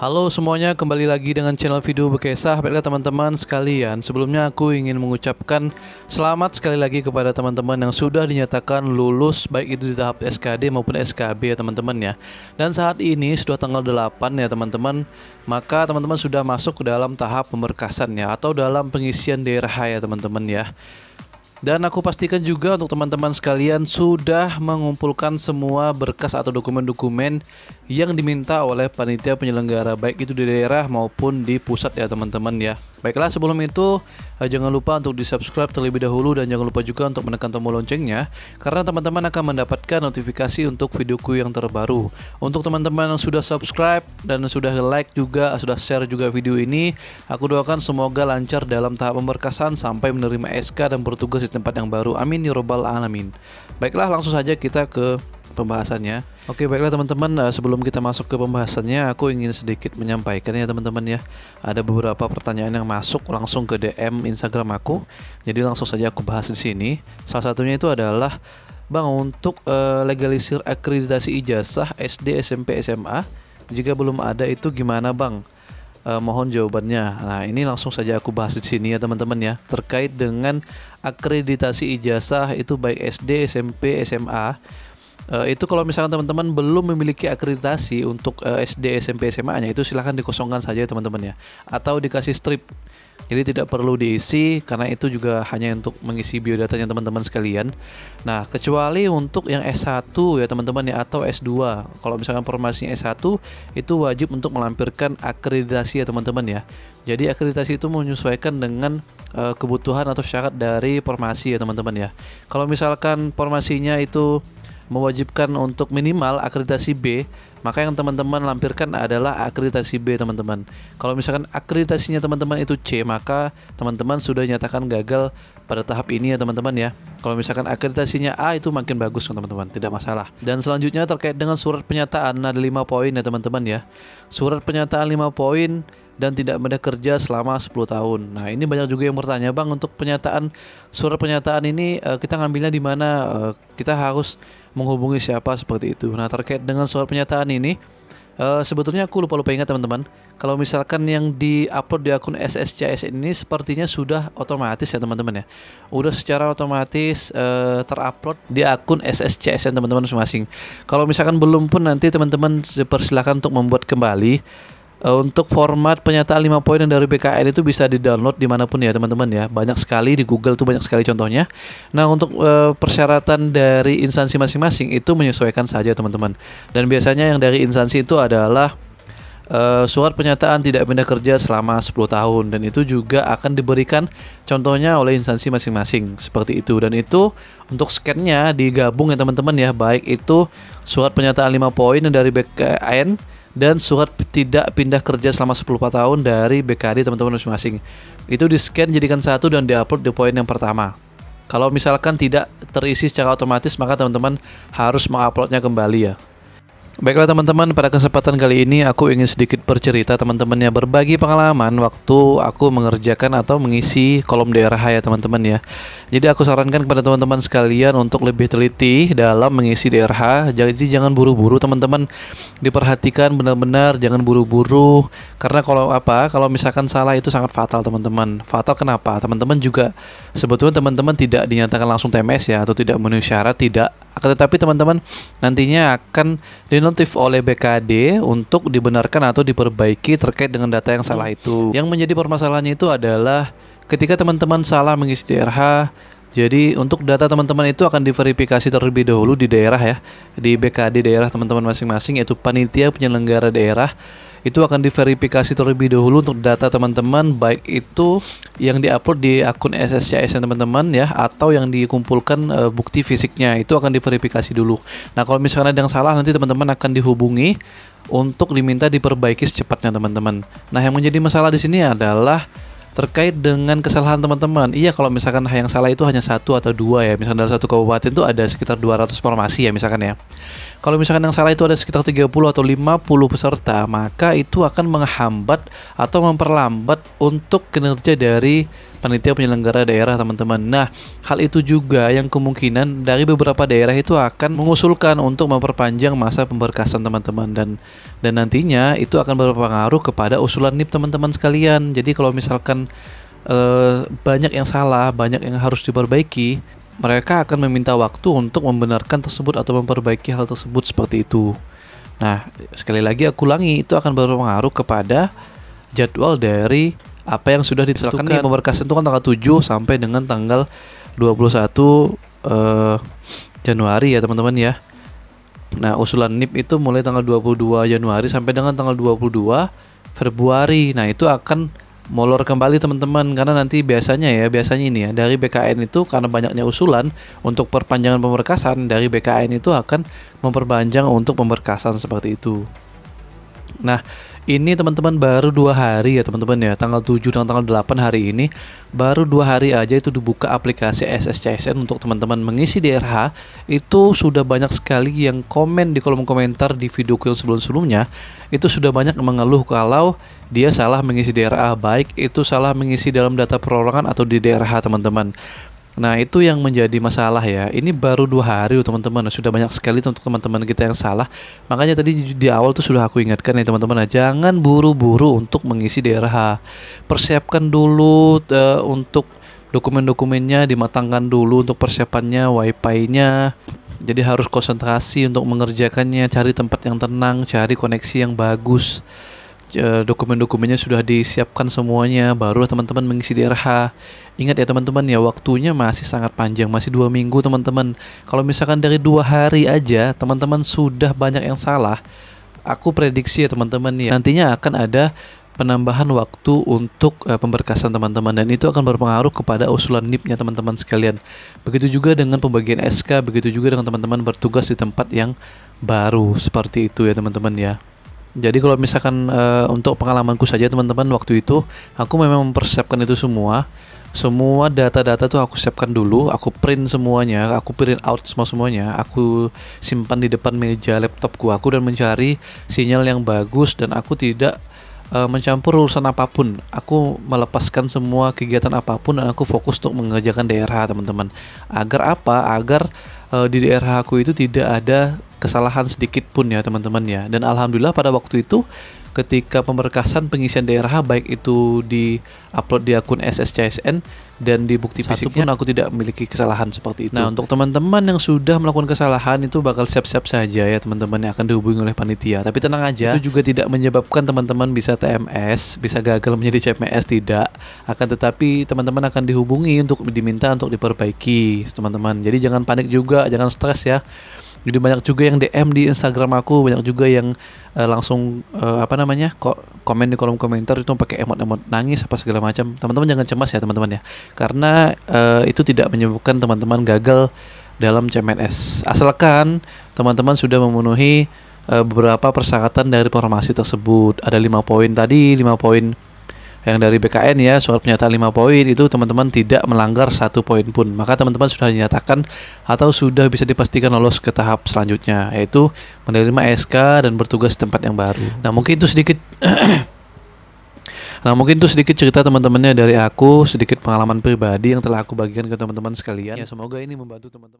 Halo semuanya, kembali lagi dengan channel video Bekesah. Baiklah teman-teman sekalian, sebelumnya aku ingin mengucapkan selamat sekali lagi kepada teman-teman yang sudah dinyatakan lulus, baik itu di tahap SKD maupun SKB ya teman-teman ya. Dan saat ini sudah tanggal 8 ya teman-teman, maka teman-teman sudah masuk ke dalam tahap pemberkasan ya, atau dalam pengisian daerah ya teman-teman ya. Dan aku pastikan juga untuk teman-teman sekalian sudah mengumpulkan semua berkas atau dokumen-dokumen yang diminta oleh panitia penyelenggara, baik itu di daerah maupun di pusat ya teman-teman ya. Baiklah, sebelum itu jangan lupa untuk di subscribe terlebih dahulu, dan jangan lupa juga untuk menekan tombol loncengnya, karena teman-teman akan mendapatkan notifikasi untuk videoku yang terbaru. Untuk teman-teman yang sudah subscribe dan sudah like juga, sudah share juga video ini, aku doakan semoga lancar dalam tahap pemberkasan sampai menerima SK dan bertugas di tempat yang baru. Amin ya robbal alamin. Baiklah, langsung saja kita ke pembahasannya. Oke, baiklah teman-teman, sebelum kita masuk ke pembahasannya, aku ingin sedikit menyampaikan ya teman-teman ya. Ada beberapa pertanyaan yang masuk langsung ke DM Instagram aku. Jadi langsung saja aku bahas di sini. Salah satunya itu adalah, Bang, untuk legalisir akreditasi ijazah SD, SMP, SMA, jika belum ada itu gimana, Bang? Mohon jawabannya. Nah, ini langsung saja aku bahas di sini ya teman-teman ya, terkait dengan akreditasi ijazah itu baik SD, SMP, SMA. Itu kalau misalkan teman-teman belum memiliki akreditasi untuk SD, SMP, SMA-nya, itu silahkan dikosongkan saja teman-teman ya, atau dikasih strip. Jadi tidak perlu diisi, karena itu juga hanya untuk mengisi biodatanya teman-teman sekalian. Nah, kecuali untuk yang S1 ya teman-teman ya, atau S2. Kalau misalkan formasinya S1, itu wajib untuk melampirkan akreditasi ya teman-teman ya. Jadi akreditasi itu menyesuaikan dengan kebutuhan atau syarat dari formasi ya teman-teman ya. Kalau misalkan formasinya itu mewajibkan untuk minimal akreditasi B, maka yang teman-teman lampirkan adalah akreditasi B teman-teman. Kalau misalkan akreditasinya teman-teman itu C, maka teman-teman sudah nyatakan gagal pada tahap ini ya teman-teman ya. Kalau misalkan akreditasinya A, itu makin bagus teman-teman, tidak masalah. Dan selanjutnya terkait dengan surat pernyataan, ada 5 poin ya teman-teman ya. Surat pernyataan 5 poin dan tidak pindah kerja selama 10 tahun. Nah, ini banyak juga yang bertanya, Bang, untuk pernyataan, surat pernyataan ini kita ngambilnya di mana? Kita harus menghubungi siapa, seperti itu. Nah, terkait dengan surat pernyataan ini, sebetulnya aku lupa ingat teman-teman. Kalau misalkan yang di-upload di akun SSCSN ini sepertinya sudah otomatis ya teman-teman ya. Udah secara otomatis terupload di akun SSCSN teman-teman masing-masing. Kalau misalkan belum pun, nanti teman-teman dipersilakan untuk membuat kembali. Untuk format pernyataan 5 poin dari BKN itu bisa di-download dimanapun ya teman-teman ya. Banyak sekali di Google tuh, banyak sekali contohnya. Nah, untuk persyaratan dari instansi masing-masing itu menyesuaikan saja teman-teman. Dan biasanya yang dari instansi itu adalah surat pernyataan tidak pindah kerja selama 10 tahun, dan itu juga akan diberikan contohnya oleh instansi masing-masing seperti itu. Dan itu untuk scan-nya digabung ya teman-teman ya, baik itu surat pernyataan 5 poin dari BKN dan surat tidak pindah kerja selama 10 tahun dari BKD teman-teman masing-masing. Itu di-scan jadikan satu dan di-upload di poin yang pertama. Kalau misalkan tidak terisi secara otomatis, maka teman-teman harus menguploadnya kembali ya. Baiklah teman-teman, pada kesempatan kali ini aku ingin sedikit bercerita teman-teman ya, berbagi pengalaman waktu aku mengerjakan atau mengisi kolom daerah ya teman-teman ya. Jadi aku sarankan kepada teman-teman sekalian untuk lebih teliti dalam mengisi daerah. Jadi jangan buru-buru teman-teman, diperhatikan benar-benar, jangan buru-buru. Karena kalau misalkan salah itu sangat fatal teman-teman. Fatal kenapa? Teman-teman juga sebetulnya teman-teman tidak dinyatakan langsung TMS ya, atau tidak memenuhi syarat, tidak. Akan tetapi teman-teman nantinya akan dinotif oleh BKD untuk dibenarkan atau diperbaiki terkait dengan data yang salah itu. Yang menjadi permasalahannya itu adalah ketika teman-teman salah mengisi daerah. Jadi untuk data teman-teman itu akan diverifikasi terlebih dahulu di daerah ya, di BKD daerah teman-teman masing-masing, yaitu panitia penyelenggara daerah. Itu akan diverifikasi terlebih dahulu untuk data teman-teman, baik itu yang diupload di akun SSCSN teman-teman ya, atau yang dikumpulkan bukti fisiknya, itu akan diverifikasi dulu. Nah, kalau misalkan ada yang salah, nanti teman-teman akan dihubungi untuk diminta diperbaiki secepatnya teman-teman. Nah, yang menjadi masalah di sini adalah terkait dengan kesalahan teman-teman. Iya, kalau misalkan yang salah itu hanya 1 atau 2 ya, misalkan dalam satu kabupaten itu ada sekitar 200 formasi ya misalkan ya. Kalau misalkan yang salah itu ada sekitar 30 atau 50 peserta, maka itu akan menghambat atau memperlambat untuk kinerja dari panitia penyelenggara daerah teman-teman. Nah, hal itu juga yang kemungkinan dari beberapa daerah itu akan mengusulkan untuk memperpanjang masa pemberkasan teman-teman, dan nantinya itu akan berpengaruh kepada usulan NIP teman-teman sekalian. Jadi kalau misalkan banyak yang salah, banyak yang harus diperbaiki, mereka akan meminta waktu untuk membenarkan tersebut atau memperbaiki hal tersebut seperti itu. Nah, sekali lagi aku ulangi, itu akan berpengaruh kepada jadwal dari apa yang sudah ditentukan. Nih, pemberkasan itu kan tanggal 7 sampai dengan tanggal 21 Januari ya teman-teman ya. Nah, usulan NIP itu mulai tanggal 22 Januari sampai dengan tanggal 22 Februari. Nah, itu akan molor kembali teman-teman, karena nanti biasanya ini ya dari BKN itu, karena banyaknya usulan untuk perpanjangan pemberkasan, dari BKN itu akan memperpanjang untuk pemberkasan seperti itu. Nah, ini teman-teman baru 2 hari ya teman-teman ya, tanggal 7 dan tanggal 8 hari ini baru 2 hari aja itu dibuka aplikasi SSCSN untuk teman-teman mengisi DRH. Itu sudah banyak sekali yang komen di kolom komentar di videoku yang sebelum-sebelumnya. Itu sudah banyak mengeluh kalau dia salah mengisi DRH, baik itu salah mengisi dalam data perorangan atau di DRH teman-teman. Nah, itu yang menjadi masalah ya. Ini baru 2 hari teman-teman, sudah banyak sekali untuk teman-teman kita yang salah. Makanya tadi di awal tuh sudah aku ingatkan ya teman-teman, jangan buru-buru untuk mengisi DRH. Persiapkan dulu untuk dokumen-dokumennya, dimatangkan dulu untuk persiapannya, wifi-nya. Jadi harus konsentrasi untuk mengerjakannya, cari tempat yang tenang, cari koneksi yang bagus. Dokumen-dokumennya sudah disiapkan semuanya, baru teman-teman mengisi DRH. Ingat ya teman-teman ya, waktunya masih sangat panjang, masih 2 minggu teman-teman. Kalau misalkan dari 2 hari aja teman-teman sudah banyak yang salah, aku prediksi ya teman-teman ya, nantinya akan ada penambahan waktu untuk pemberkasan teman-teman, dan itu akan berpengaruh kepada usulan NIP-nya teman-teman sekalian. Begitu juga dengan pembagian SK, begitu juga dengan teman-teman bertugas di tempat yang baru, seperti itu ya teman-teman ya. Jadi kalau misalkan untuk pengalamanku saja teman-teman, waktu itu aku memang mempersiapkan itu semua data-data tuh aku siapkan dulu, aku print semuanya, aku print out semuanya, aku simpan di depan meja laptopku aku, dan mencari sinyal yang bagus, dan aku tidak mencampur urusan apapun. Aku melepaskan semua kegiatan apapun dan aku fokus untuk mengerjakan DRH teman-teman. Agar apa? Agar di DRH aku itu tidak ada kesalahan sedikit pun ya teman-teman ya. Dan alhamdulillah pada waktu itu ketika pemberkasan pengisian DRH, baik itu di upload di akun SSCSN dan di bukti fisiknya, aku tidak memiliki kesalahan seperti itu. Nah, untuk teman-teman yang sudah melakukan kesalahan itu bakal siap-siap saja ya teman-teman, yang akan dihubungi oleh panitia. Tapi tenang aja, itu juga tidak menyebabkan teman-teman bisa TMS, bisa gagal menjadi CPNS, tidak. Akan tetapi teman-teman akan dihubungi untuk diminta untuk diperbaiki teman-teman. Jadi jangan panik juga, jangan stres ya. Jadi banyak juga yang DM di Instagram aku, banyak juga yang langsung komen di kolom komentar itu pakai emot-emot nangis apa segala macam. Teman-teman jangan cemas ya teman-teman ya, karena itu tidak menyebabkan teman-teman gagal dalam CMNS, asalkan teman-teman sudah memenuhi beberapa persyaratan dari formasi tersebut. Ada 5 poin tadi, 5 poin yang dari BKN ya, surat pernyataan 5 poin itu teman-teman tidak melanggar 1 poin pun, maka teman-teman sudah dinyatakan atau sudah bisa dipastikan lolos ke tahap selanjutnya, yaitu menerima SK dan bertugas di tempat yang baru. Nah, mungkin itu sedikit cerita teman-temannya dari aku, sedikit pengalaman pribadi yang telah aku bagikan ke teman-teman sekalian. Ya, semoga ini membantu teman-teman.